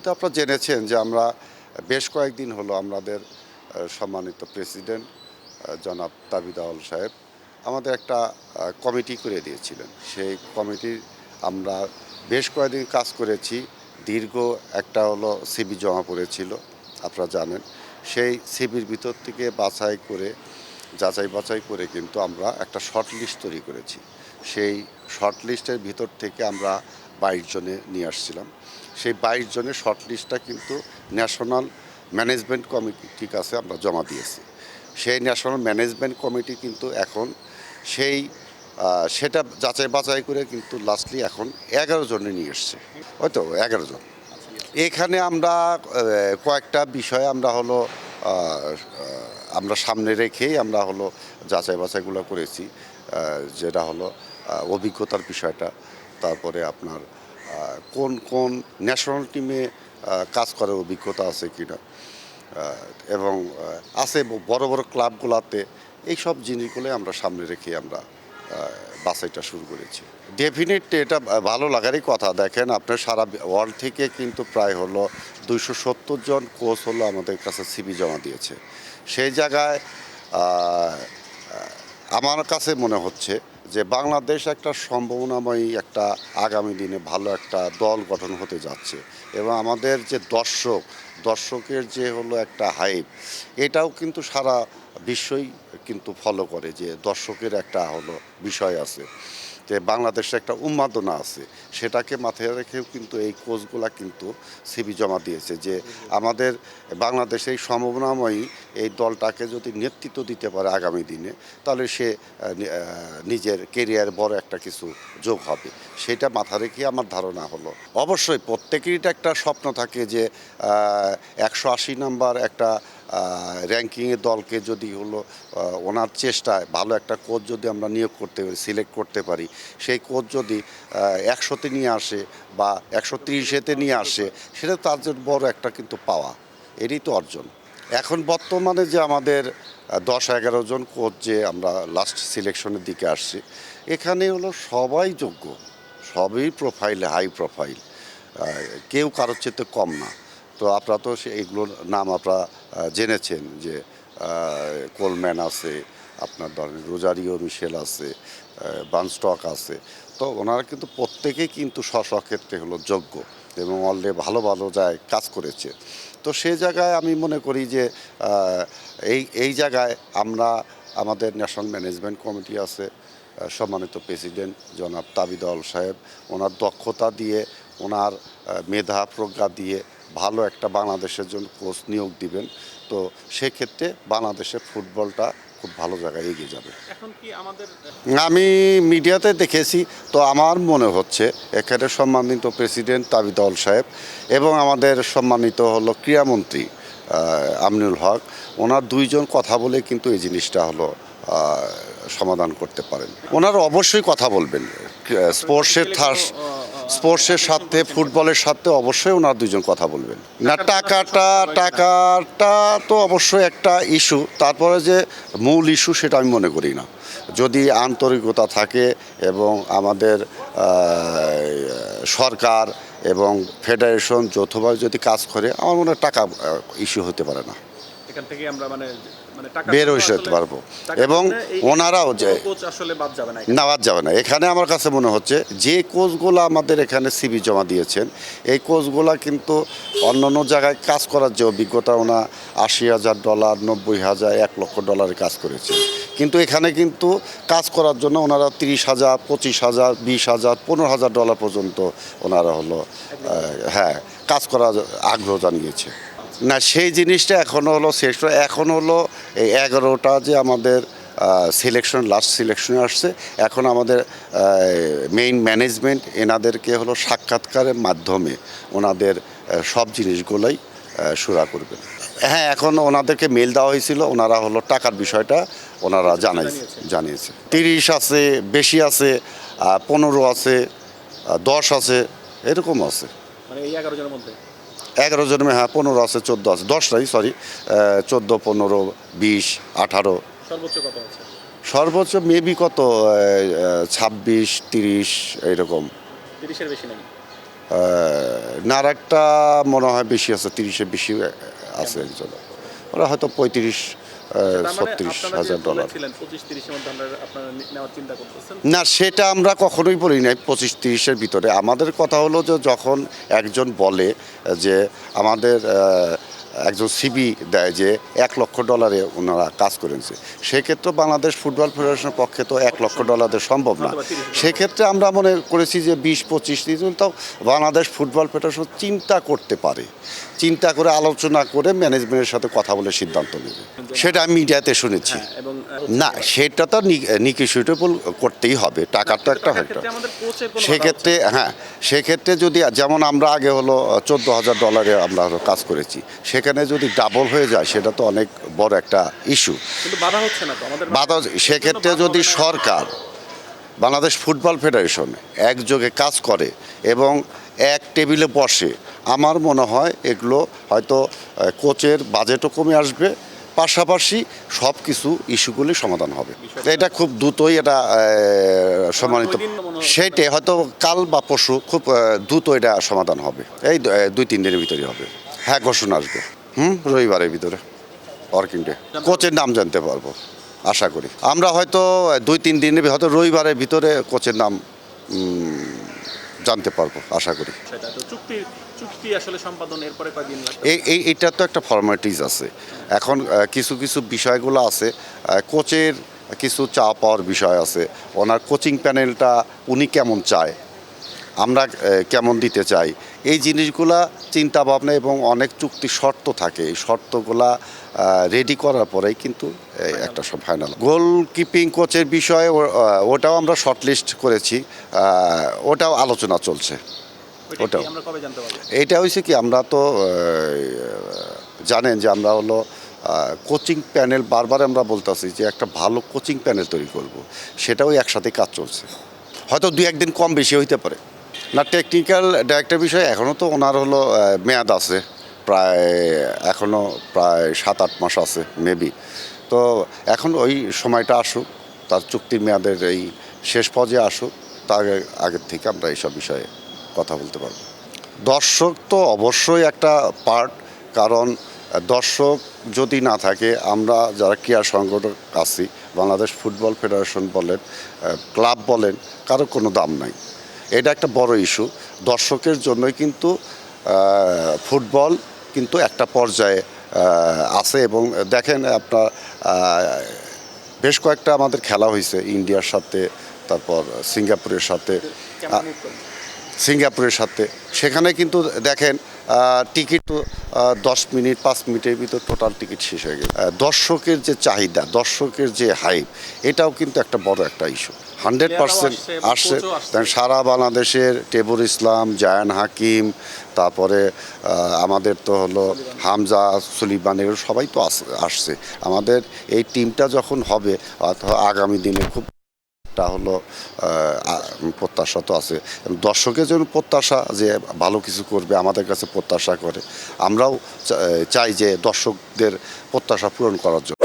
বলতে আপনারা জেনেছেন যে আমরা বেশ কয়েকদিন হলো আমাদের সম্মানিত প্রেসিডেন্ট জনাব তাবিদ আউয়াল সাহেব আমাদের একটা কমিটি করে দিয়েছিলেন। সেই কমিটির আমরা বেশ কয়েকদিন কাজ করেছি। দীর্ঘ একটা হলো সিবি জমা পড়েছিল, আপনারা জানেন। সেই সিবির ভিতর থেকে যাচাই বাছাই করে কিন্তু আমরা একটা শর্ট লিস্ট তৈরি করেছি। সেই শর্ট লিস্টের ভিতর থেকে আমরা 22 জনে নিয়ে আসছিলাম। সেই 22 জনের শর্ট লিস্টটা কিন্তু ন্যাশনাল ম্যানেজমেন্ট কমিটির কাছে আমরা জমা দিয়েছি। সেই ন্যাশনাল ম্যানেজমেন্ট কমিটি কিন্তু এখন সেটা যাচাই বাছাই করে কিন্তু লাস্টলি এখন 11 জনে নিয়ে এসছে, হয়তো 11 জন। এখানে আমরা কয়েকটা বিষয় আমরা সামনে রেখেই আমরা যাচাই বাছাইগুলো করেছি। যেটা হলো অভিজ্ঞতার বিষয়টা, তারপরে আপনার কোন কোন ন্যাশনাল টিমে কাজ করার অভিজ্ঞতা আছে কিনা, এবং আছে বড় বড় ক্লাবগুলোতে, এই সব জিনিসগুলো আমরা সামনে রেখে আমরা বাছাইটা শুরু করেছি। ডেফিনেটলি এটা ভালো লাগারই কথা। দেখেন, আপনার সারা ওয়ার্ল্ড থেকে কিন্তু প্রায় 270 জন কোচ আমাদের কাছে সিবি জমা দিয়েছে। সেই জায়গায় আমার কাছে মনে হচ্ছে যে বাংলাদেশ একটা সম্ভাবনাময়ী একটা আগামী দিনে ভালো একটা দল গঠন হতে যাচ্ছে, এবং আমাদের যে দর্শকের যে একটা হাইপ, এটাও কিন্তু সারা বিশ্বই কিন্তু ফলো করে, যে দর্শকের একটা বিষয় আছে, যে বাংলাদেশে একটা উন্মাদনা আছে। সেটাকে মাথায় রেখেও কিন্তু এই কোচগুলা কিন্তু সিবি জমা দিয়েছে, যে আমাদের বাংলাদেশে এই সম্ভাবনাময়ী এই দলটাকে যদি নেতৃত্ব দিতে পারে আগামী দিনে, তাহলে সে নিজের কেরিয়ার বড় একটা কিছু যোগ হবে। সেটা মাথা রেখে আমার ধারণা হলো, অবশ্যই প্রত্যেকেরই একটা স্বপ্ন থাকে যে 180 নাম্বার একটা র্যাঙ্কিংয়ের দলকে যদি ওনার চেষ্টায় ভালো একটা কোচ যদি আমরা নিয়োগ করতে পারি, সিলেক্ট করতে পারি, সেই কোচ যদি 100-তে নিয়ে আসে বা 130-এতে নিয়ে আসে, সেটা তার জন্য বড় একটা কিন্তু পাওয়া, এরই তো অর্জন। এখন বর্তমানে যে আমাদের 10-11 জন কোচ যে আমরা লাস্ট সিলেকশনের দিকে আসছি, এখানে সবাই যোগ্য, সবই প্রোফাইলে হাই প্রোফাইল, কেউ কারোর চেয়ে কম না। তো আপনারা তো এইগুলোর নাম আপনারা জেনেছেন, যে কোলম্যান আছে, আপনার ধরেন রোজারিও মিশেল আছে, বানস্টক আছে। তো ওনারা কিন্তু প্রত্যেকেই কিন্তু স্বক্ষেত্রে যোগ্য, এবং অলরেডি ভালো ভালো কাজ করেছে। তো সেই জায়গায় আমি মনে করি যে এই জায়গায় আমাদের ন্যাশনাল ম্যানেজমেন্ট কমিটি আছে, সম্মানিত প্রেসিডেন্ট জনাব তাবিদ আউয়াল সাহেব, ওনার দক্ষতা দিয়ে, ওনার মেধা প্রজ্ঞা দিয়ে ভালো একটা বাংলাদেশের জন্য কোচ নিয়োগ দিবেন। তো সেক্ষেত্রে বাংলাদেশের ফুটবলটা খুব ভালো জায়গায় এগিয়ে যাবে। আমি মিডিয়াতে দেখেছি, তো আমার মনে হচ্ছে এখানে সম্মানিত প্রেসিডেন্ট তাবিদ আউয়াল সাহেব এবং আমাদের সম্মানিত ক্রীড়ামন্ত্রী আমিনুল হক, ওনার দুইজন কথা বলে কিন্তু এই জিনিসটা সমাধান করতে পারেন। ওনারা অবশ্যই কথা বলবেন স্পোর্টসের সাথে, ফুটবলের সাথে অবশ্যই ওনার দুজন কথা বলবেন। না, টাকাটা তো অবশ্যই একটা ইস্যু, তারপরে যে মূল ইস্যু সেটা আমি মনে করি না। যদি আন্তরিকতা থাকে এবং আমাদের সরকার এবং ফেডারেশন যৌথভাবে যদি কাজ করে, আমার মনে হয় টাকা ইস্যু হতে পারে না, এখান থেকে আমরা বের হয়ে যেতে পারবো। এবং ওনারাও যে বাদ যাবে না। এখানে আমার কাছে মনে হচ্ছে যে কোচগুলো আমাদের এখানে সিবি জমা দিয়েছেন, এই কোচগুলা কিন্তু অন্যান্য জায়গায় কাজ করার যে অভিজ্ঞতা, ওনা $80,000, $90,000, $1 লক্ষ কাজ করেছে, কিন্তু এখানে কিন্তু কাজ করার জন্য ওনারা $30,000, $25,000, $20,000, $15,000 পর্যন্ত ওনারা কাজ করার আগ্রহ জানিয়েছে। না, সেই জিনিসটা এখনও শেষ। এখন এই 11টা যে আমাদের লাস্ট সিলেকশনে আসছে, এখন আমাদের মেইন ম্যানেজমেন্ট এনাদেরকে সাক্ষাৎকারের মাধ্যমে ওনাদের সব জিনিসগুলোই সুরা করবেন। হ্যাঁ, এখন ওনাদেরকে মেল দেওয়া হয়েছিল, ওনারা টাকার বিষয়টা ওনারা জানিয়েছে। 30 আছে, বেশি আছে, 15 আছে, 10 আছে, এরকম আছে। মানে এই 11 জনের মধ্যে 11 জনের, 15 আছে, 14 আছে, 10 নাই, সরি, 14, 15, 20, 18। সর্বোচ্চ কত আছে? সর্বোচ্চ মেবি কত 26, 30 এইরকম। 30-এর বেশি নাই? না, আর একটা মনে হয় বেশি আছে, 30-এর বেশি আছে একজন, ওরা হয়তো 35-36 হাজার ডলার। 25-30 এর মধ্যে আপনারা নেওয়ার চিন্তা করতেছেন। না, সেটা আমরা কখনোই বলি নাই 25-30-এর ভিতরে। আমাদের কথা হলো যে যখন একজন বলে যে আমাদের একজন সিবি দেয় যে $1,00,000 ওনারা কাজ করেছে, সেক্ষেত্রে বাংলাদেশ ফুটবল ফেডারেশনের পক্ষে তো $1,00,000 সম্ভব না। সেক্ষেত্রে আমরা মনে করেছি যে 20-25 তো বাংলাদেশ ফুটবল ফেডারেশন চিন্তা করতে পারে, চিন্তা করে আলোচনা করে ম্যানেজমেন্টের সাথে কথা বলে সিদ্ধান্ত নেবে। সেটা আমি মিডিয়াতে শুনেছি। হ্যাঁ, এবং না, সেটা তো নিকিউটেবল করতেই হবে, টাকার তো একটা টাকার ফ্যাক্টর। ক্ষেত্রে আমাদের কোচের কোনো সেক্ষেত্রে হ্যাঁ, সেক্ষেত্রে যদি যেমন আমরা আগে হলো $14,000 আমরা হলো কাজ করেছি, সেখানে যদি ডাবল হয়ে যায় সেটা তো অনেক বড় একটা ইস্যু। কিন্তু বাধা হচ্ছে না তো আমাদের। বাধা সেক্ষেত্রে যদি সরকার, বাংলাদেশ ফুটবল ফেডারেশন একযোগে কাজ করে এবং এক টেবিলে বসে, আমার মনে হয় এগুলো হয়তো কোচের বাজেটও কমে আসবে, পাশাপাশি সব কিছু ইস্যুগুলি সমাধান হবে। এটা খুব দ্রুতই এটা সম্মানিত, সেইটাই হয়তো কাল বা পরশু খুব দ্রুত এটা সমাধান হবে, এই 2-3 দিনের ভিতরে হবে। হ্যাঁ, ঘোষণা আসবে রবিবারের ভিতরে, ওয়ার্কিং ডে। কোচের নাম জানতে পারবো আশা করি। আমরা হয়তো 2-3 দিনের হয়তো রবিবারের ভিতরে কোচের নাম জানতে পারবো আশা করি। সেটা তো চুক্তি আসলে সম্পাদন এরপরে কয়দিন লাগবে? এইটা তো একটা ফর্মালিটিস আছে। এখন কিছু কিছু বিষয়গুলো আছে, কোচের কিছু চা পাওয়ার বিষয় আছে, ওনার কোচিং প্যানেলটা উনি কেমন চায়, আমরা কেমন দিতে চাই, এই জিনিসগুলা চিন্তা ভাবনা এবং অনেক চুক্তি শর্ত থাকে, এই শর্তগুলা রেডি করার পরেই কিন্তু একটা সব ফাইনাল। গোলকিপিং কোচের বিষয়ে ওটাও আমরা শর্টলিস্ট করেছি, ওটাও আলোচনা চলছে। ওটা কি আমরা কবে জানতে পারবো? এইটা হয়েছে কি, আমরা তো জানেন যে আমরা হলো কোচিং প্যানেল বারবার আমরা বলতেছি যে একটা ভালো কোচিং প্যানেল তৈরি করব, সেটাও একসাথে কাজ চলছে। হয়তো 2-1 দিন কম বেশি হইতে পারে। না, টেকনিক্যাল ডাইরেক্টর বিষয়ে এখনও তো ওনার হলো মেয়াদ আছে, এখনও প্রায় 7-8 মাস আছে মেবি। তো এখন ওই সময়টা আসুক, তার চুক্তির মেয়াদের এই শেষ পর্যায়ে আসুক, তার আগের থেকে আমরা এইসব বিষয়ে কথা বলতে পারবো। দর্শক তো অবশ্যই একটা পার্ট, কারণ দর্শক যদি না থাকে, আমরা যারা ক্রীড়া সংগঠক আছি, বাংলাদেশ ফুটবল ফেডারেশন বলেন, ক্লাব বলেন, কারো কোনো দাম নাই। এটা একটা বড় ইস্যু। দর্শকের জন্যই কিন্তু ফুটবল কিন্তু একটা পর্যায়ে আছে। এবং দেখেন আপনার বেশ কয়েকটা আমাদের খেলা হয়েছে ইন্ডিয়ার সাথে, তারপর সিঙ্গাপুরের সাথে, সেখানে কিন্তু দেখেন টিকিট তো 10 মিনিট 5 মিনিটের ভিতর টোটাল টিকিট শেষ হয়ে গেছে। দর্শকের যে চাহিদা, দর্শকের যে হাইপ, এটাও কিন্তু একটা বড় একটা ইস্যু। 100% আসছে। সারা বাংলাদেশের টেবুল ইসলাম, জায়ান হাকিম, তারপরে আমাদের তো হলো হামজা, সুলিমান, এগুলো সবাই তো আসছে। আমাদের এই টিমটা যখন হবে, আগামী দিনে খুব হলো প্রত্যাশা তো আছে। দর্শকের জন্য প্রত্যাশা যে ভালো কিছু করবে, আমাদের কাছে প্রত্যাশা করে, আমরাও চাই যে দর্শকদের প্রত্যাশা পূরণ করার জন্য।